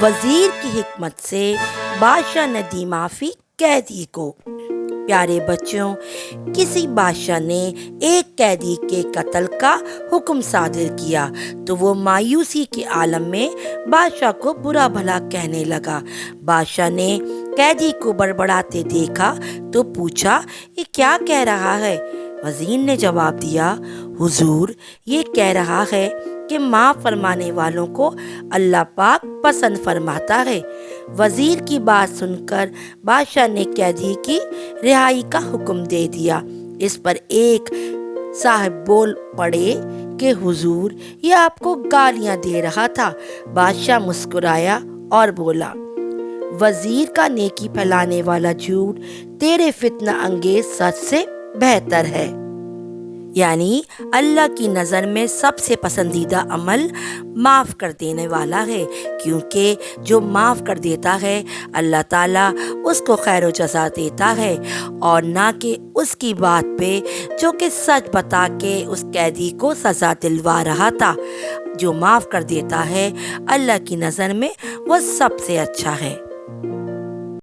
وزیر کی حکمت سے بادشاہ نے دی معافی قیدی کو۔ پیارے بچوں، کسی بادشاہ نے ایک قیدی کے قتل کا حکم صادر کیا تو وہ مایوسی کے عالم میں بادشاہ کو برا بھلا کہنے لگا۔ بادشاہ نے قیدی کو بڑبڑاتے دیکھا تو پوچھا، یہ کیا کہہ رہا ہے؟ وزیر نے جواب دیا، حضور، یہ کہہ رہا ہے کہ معاف فرمانے والوں کو اللہ پاک پسند فرماتا ہے۔ وزیر کی بات سن کر بادشاہ نے قیدی کی رہائی کا حکم دے دیا۔ اس پر ایک صاحب بول پڑے کہ حضور، یہ آپ کو گالیاں دے رہا تھا۔ بادشاہ مسکرایا اور بولا، وزیر کا نیکی پھیلانے والا جھوٹ تیرے فتنہ انگیز سچ سے بہتر ہے۔ یعنی اللہ کی نظر میں سب سے پسندیدہ عمل معاف کر دینے والا ہے، کیونکہ جو معاف کر دیتا ہے اللہ تعالیٰ اس کو خیر و جزا دیتا ہے، اور نہ کہ اس کی بات پہ جو کہ سچ بتا کے اس قیدی کو سزا دلوا رہا تھا۔ جو معاف کر دیتا ہے اللہ کی نظر میں وہ سب سے اچھا ہے۔